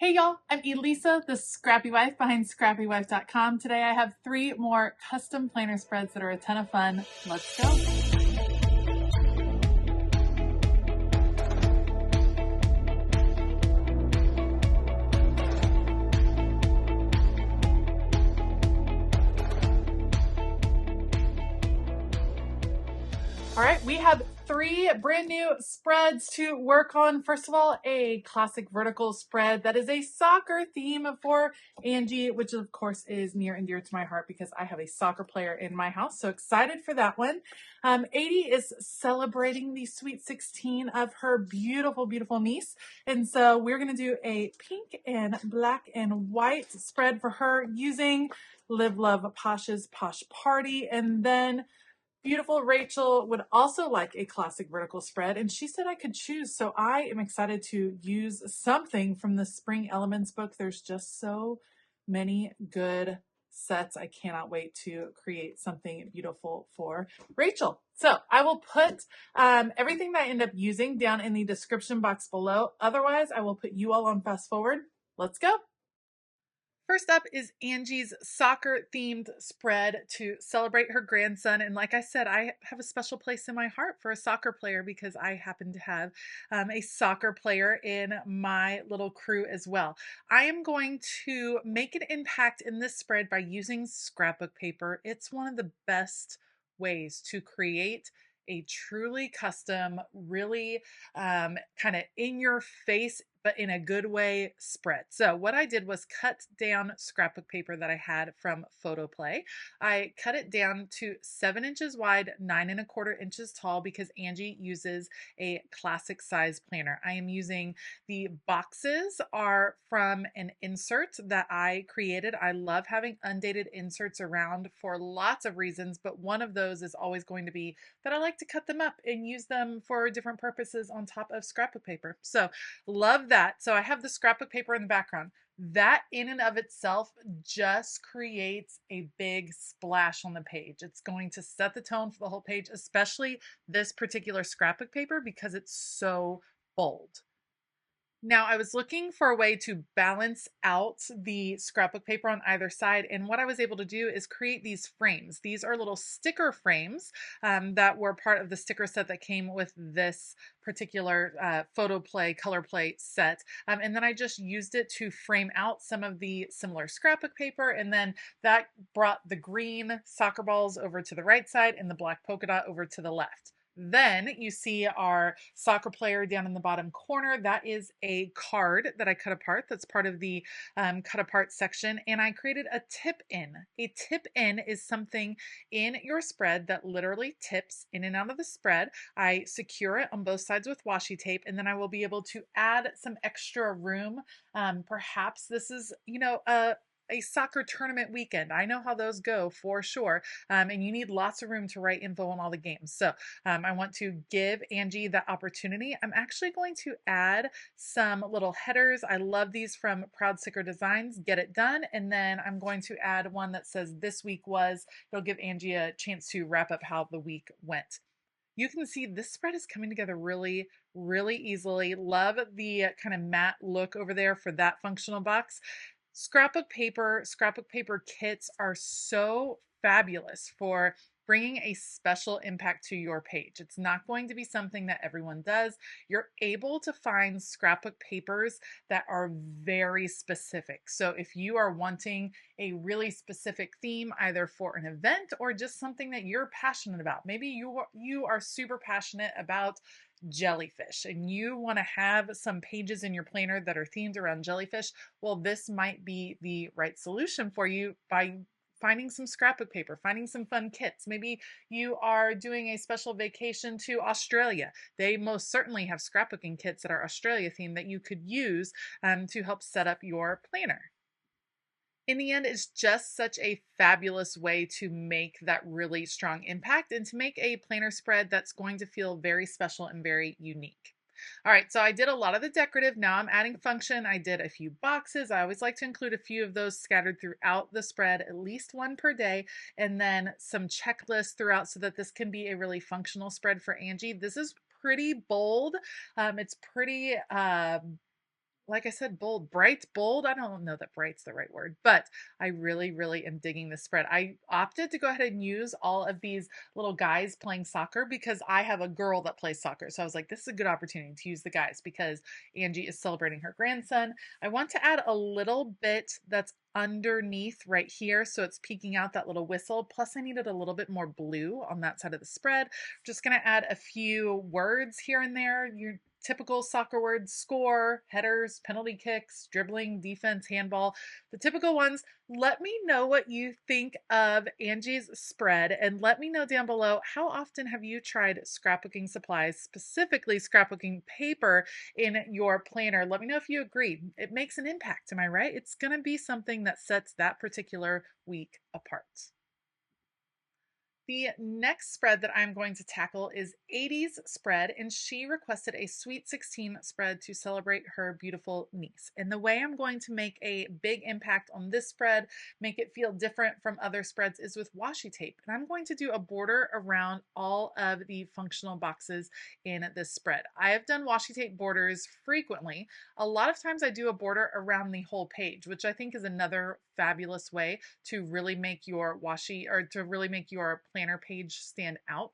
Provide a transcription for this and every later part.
Hey y'all, I'm Elisa, the Scrappy Wife behind ScrappyWife.com. Today I have 3 more custom planner spreads that are a ton of fun. Let's go. All right, we have 3 brand new spreads to work on. First of all, a classic vertical spread that is a soccer theme for Angie, which of course is near and dear to my heart because I have a soccer player in my house. So excited for that one. 80 is celebrating the sweet 16 of her beautiful, beautiful niece. And so we're going to do a pink and black and white spread for her using Live Love Posh's Posh Party. And then beautiful Rachel would also like a classic vertical spread, and she said I could choose. So I am excited to use something from the Spring Elements book. There's just so many good sets. I cannot wait to create something beautiful for Rachel. So I will put everything that I end up using down in the description box below. Otherwise, I will put you all on fast forward. Let's go. First up is Angie's soccer themed spread to celebrate her grandson. And like I said, I have a special place in my heart for a soccer player because I happen to have a soccer player in my little crew as well. I am going to make an impact in this spread by using scrapbook paper. It's one of the best ways to create a truly custom, really kind of in your face, but in a good way spread. So what I did was cut down scrapbook paper that I had from Photoplay. I cut it down to 7 inches wide, 9¼ inches tall because Angie uses a classic size planner. I am using the boxes are from an insert that I created. I love having undated inserts around for lots of reasons, but one of those is always going to be that I like to cut them up and use them for different purposes on top of scrapbook paper. So love that. So I have the scrapbook paper in the background. That in and of itself just creates a big splash on the page. It's going to set the tone for the whole page, especially this particular scrapbook paper because it's so bold. Now, I was looking for a way to balance out the scrapbook paper on either side, and what I was able to do is create these frames. These are little sticker frames that were part of the sticker set that came with this particular photo play, color play set. And then I just used it to frame out some of the similar scrapbook paper, and then that brought the green soccer balls over to the right side and the black polka dot over to the left. Then you see our soccer player down in the bottom corner. That is a card that I cut apart. That's part of the cut apart section. And I created a tip in. A tip in is something in your spread that literally tips in and out of the spread. I secure it on both sides with washi tape, and then I will be able to add some extra room. Perhaps this is, a soccer tournament weekend. I know how those go for sure. And you need lots of room to write info on all the games. So I want to give Angie that opportunity. I'm actually going to add some little headers. I love these from Proud Sticker Designs. Get it done. And then I'm going to add one that says this week was. It'll give Angie a chance to wrap up how the week went. You can see this spread is coming together really, really easily. Love the kind of matte look over there for that functional box. Scrapbook paper kits are so fabulous for bringing a special impact to your page. It's not going to be something that everyone does. You're able to find scrapbook papers that are very specific. So if you are wanting a really specific theme, either for an event or just something that you're passionate about, maybe you are super passionate about jellyfish and you want to have some pages in your planner that are themed around jellyfish, well, this might be the right solution for you by finding some scrapbook paper, finding some fun kits. Maybe you are doing a special vacation to Australia. They most certainly have scrapbooking kits that are Australia themed that you could use to help set up your planner. In the end, it's just such a fabulous way to make that really strong impact and to make a planner spread that's going to feel very special and very unique. All right, so I did a lot of the decorative. Now I'm adding function. I did a few boxes. I always like to include a few of those scattered throughout the spread, at least one per day, and then some checklists throughout so that this can be a really functional spread for Angie. This is pretty bold. It's pretty like I said, bold, bright, bold. I don't know that bright's the right word, but I really, really am digging this spread. I opted to go ahead and use all of these little guys playing soccer because I have a girl that plays soccer. So I was like, this is a good opportunity to use the guys because Angie is celebrating her grandson. I want to add a little bit that's underneath right here. So it's peeking out that little whistle. Plus I needed a little bit more blue on that side of the spread. I'm just going to add a few words here and there. Your typical soccer words: score, headers, penalty kicks, dribbling, defense, handball, the typical ones. Let me know what you think of Angie's spread and let me know down below, how often have you tried scrapbooking supplies, specifically scrapbooking paper, in your planner? Let me know if you agree. It makes an impact, am I right? It's going to be something that sets that particular week apart. The next spread that I'm going to tackle is 80's spread, and she requested a Sweet 16 spread to celebrate her beautiful niece. And the way I'm going to make a big impact on this spread, make it feel different from other spreads, is with washi tape. And I'm going to do a border around all of the functional boxes in this spread. I have done washi tape borders frequently. A lot of times I do a border around the whole page, which I think is another fabulous way to really make your washi, or to really make your planner page stand out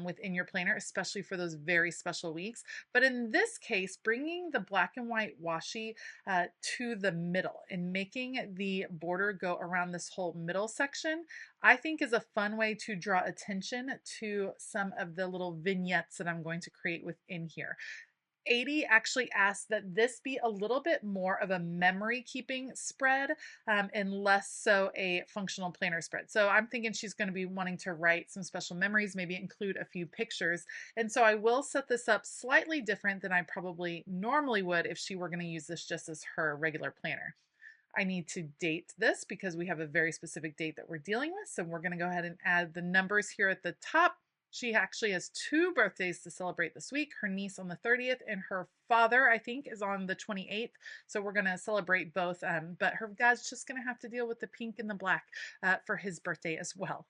within your planner, especially for those very special weeks. But in this case, bringing the black and white washi to the middle and making the border go around this whole middle section, I think is a fun way to draw attention to some of the little vignettes that I'm going to create within here. 80 actually asked that this be a little bit more of a memory keeping spread and less so a functional planner spread. So I'm thinking she's going to be wanting to write some special memories, maybe include a few pictures. And so I will set this up slightly different than I probably normally would if she were going to use this just as her regular planner. I need to date this because we have a very specific date that we're dealing with. So we're going to go ahead and add the numbers here at the top. She actually has 2 birthdays to celebrate this week, her niece on the 30th and her father, I think, is on the 28th. So we're going to celebrate both, but her dad's just going to have to deal with the pink and the black for his birthday as well.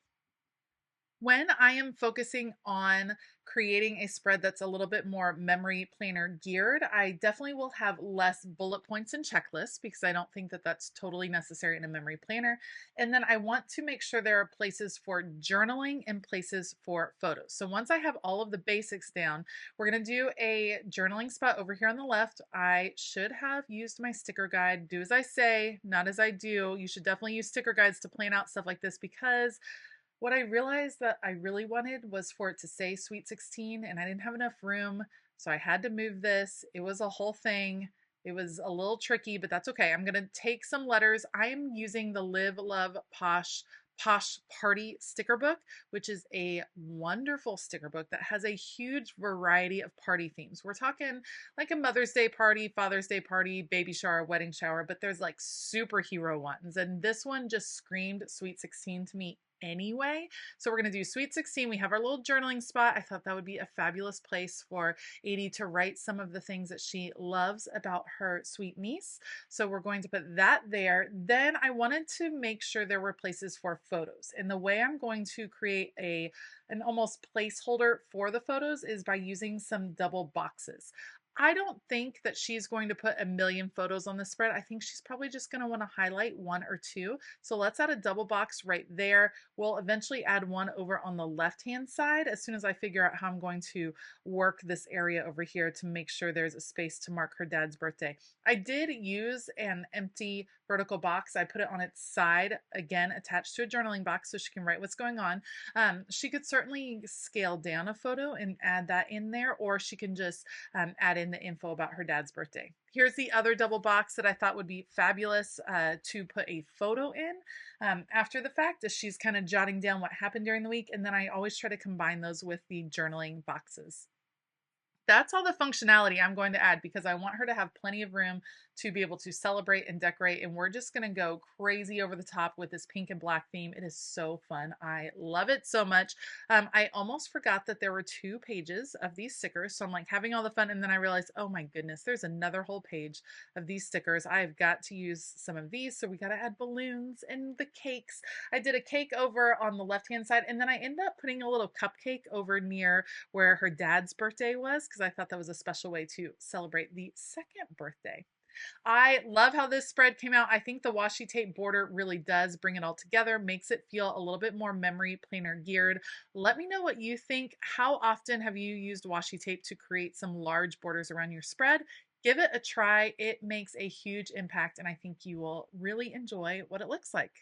When I am focusing on creating a spread that's a little bit more memory planner geared, I definitely will have less bullet points and checklists because I don't think that that's totally necessary in a memory planner. And then I want to make sure there are places for journaling and places for photos. So once I have all of the basics down, we're going to do a journaling spot over here on the left. I should have used my sticker guide. Do as I say, not as I do. You should definitely use sticker guides to plan out stuff like this, because what I realized that I really wanted was for it to say Sweet 16, and I didn't have enough room, so I had to move this. It was a whole thing. It was a little tricky, but that's okay. I'm going to take some letters. I am using the Live, Love, Posh Party sticker book, which is a wonderful sticker book that has a huge variety of party themes. We're talking like a Mother's Day party, Father's Day party, baby shower, wedding shower, but there's like superhero ones. And this one just screamed Sweet 16 to me anyway. So we're going to do Sweet 16. We have our little journaling spot. I thought that would be a fabulous place for 80 to write some of the things that she loves about her sweet niece. So we're going to put that there. Then I wanted to make sure there were places for photos. And the way I'm going to create an almost placeholder for the photos is by using some double boxes. I don't think that she's going to put a million photos on the spread. I think she's probably just going to want to highlight 1 or 2. So let's add a double box right there. We'll eventually add one over on the left-hand side as soon as I figure out how I'm going to work this area over here to make sure there's a space to mark her dad's birthday. I did use an empty vertical box. I put it on its side, again, attached to a journaling box so she can write what's going on. She could certainly scale down a photo and add that in there, or she can just add in the info about her dad's birthday. Here's the other double box that I thought would be fabulous to put a photo in after the fact, as she's kind of jotting down what happened during the week. And then I always try to combine those with the journaling boxes. That's all the functionality I'm going to add because I want her to have plenty of room to be able to celebrate and decorate. And we're just going to go crazy over the top with this pink and black theme. It is so fun. I love it so much. I almost forgot that there were 2 pages of these stickers. So I'm like having all the fun. And then I realized, oh my goodness, there's another whole page of these stickers. I've got to use some of these. So we got to add balloons and the cakes. I did a cake over on the left-hand side. And then I ended up putting a little cupcake over near where her dad's birthday was, because I thought that was a special way to celebrate the 2nd birthday. I love how this spread came out. I think the washi tape border really does bring it all together, makes it feel a little bit more memory planner geared. Let me know what you think. How often have you used washi tape to create some large borders around your spread? Give it a try. It makes a huge impact, and I think you will really enjoy what it looks like.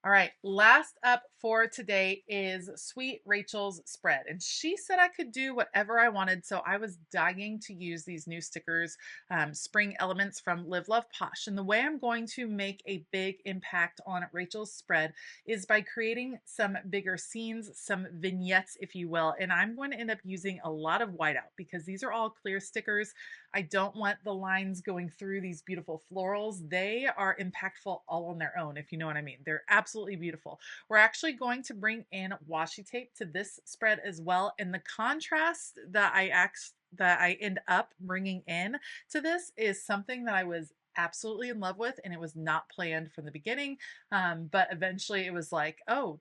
All right, last up for today is Sweet Rachel's spread. And she said I could do whatever I wanted. So I was dying to use these new stickers, Spring Elements from Live Love Posh. And the way I'm going to make a big impact on Rachel's spread is by creating some bigger scenes, some vignettes, if you will. And I'm going to end up using a lot of whiteout because these are all clear stickers. I don't want the lines going through these beautiful florals. They are impactful all on their own, if you know what I mean. They're absolutely beautiful. We're actually going to bring in washi tape to this spread as well. And the contrast that I end up bringing in to this is something that I was absolutely in love with, and it was not planned from the beginning. But eventually it was like, oh,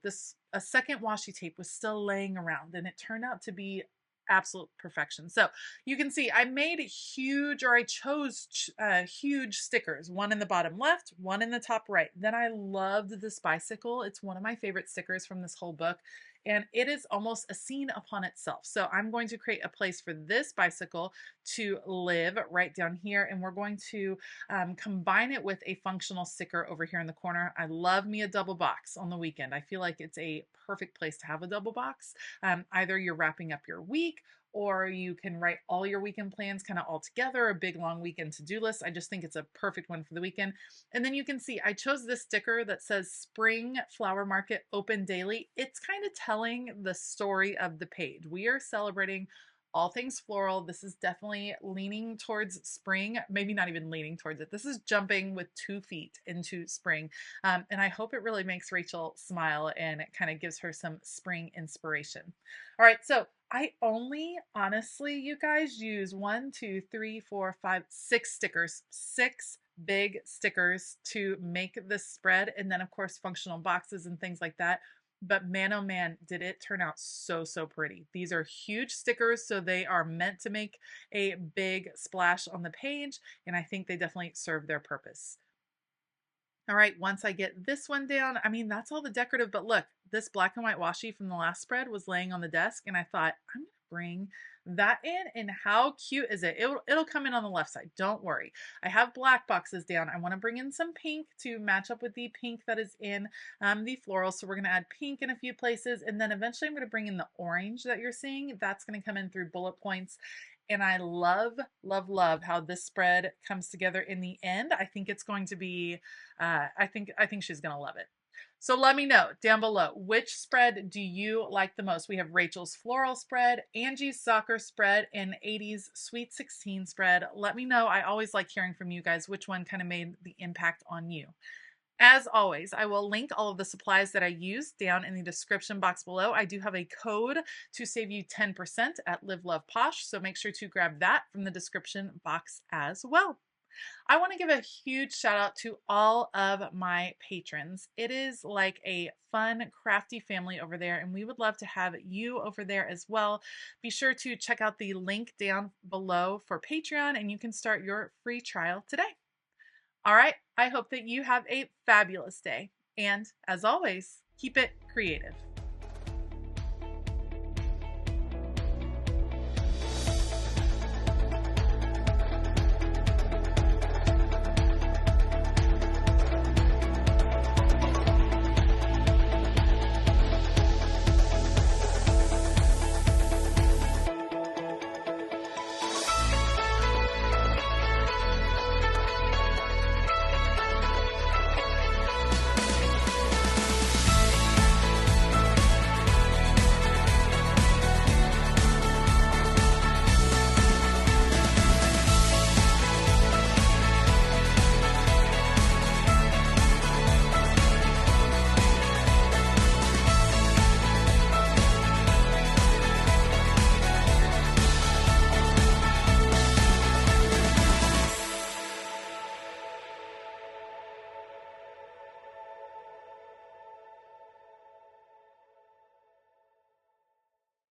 a second washi tape was still laying around, and it turned out to be absolute perfection. So you can see I made I chose huge stickers, one in the bottom left, one in the top right. Then I loved this bicycle. It's one of my favorite stickers from this whole book, and it is almost a scene upon itself. So I'm going to create a place for this bicycle to live right down here, and we're going to combine it with a functional sticker over here in the corner. I love me a double box on the weekend. I feel like it's a perfect place to have a double box. Either you're wrapping up your week, or you can write all your weekend plans kind of all together, a big long weekend to-do list. I just think it's a perfect one for the weekend. And then you can see I chose this sticker that says Spring Flower Market Open Daily. It's kind of telling the story of the page. We are celebrating all things floral. This is definitely leaning towards spring, maybe not even leaning towards it. This is jumping with 2 feet into spring. And I hope it really makes Rachel smile and it kind of gives her some spring inspiration. All right, so I only honestly, you guys, use 6 stickers, 6 big stickers to make this spread. And then of course, functional boxes and things like that. But man, oh man, did it turn out so, so pretty. These are huge stickers, so they are meant to make a big splash on the page. And I think they definitely serve their purpose. All right, once I get this one down, I mean, that's all the decorative, but look, this black and white washi from the last spread was laying on the desk, and I thought, I'm gonna bring that in, and how cute is it? It'll come in on the left side, don't worry. I have black boxes down. I wanna bring in some pink to match up with the pink that is in the floral, so we're gonna add pink in a few places, and then eventually I'm gonna bring in the orange that you're seeing. That's gonna come in through bullet points. And I love, love, love how this spread comes together in the end. I think it's going to be, I think she's going to love it. So let me know down below, which spread do you like the most? We have Rachel's floral spread, Angie's soccer spread, and 80's Sweet 16 spread. Let me know. I always like hearing from you guys, which one kind of made the impact on you. As always, I will link all of the supplies that I use down in the description box below. I do have a code to save you 10% at Live Love Posh, so make sure to grab that from the description box as well. I want to give a huge shout out to all of my patrons. It is like a fun, crafty family over there, and we would love to have you over there as well. Be sure to check out the link down below for Patreon, and you can start your free trial today. All right, I hope that you have a fabulous day. And as always, keep it creative.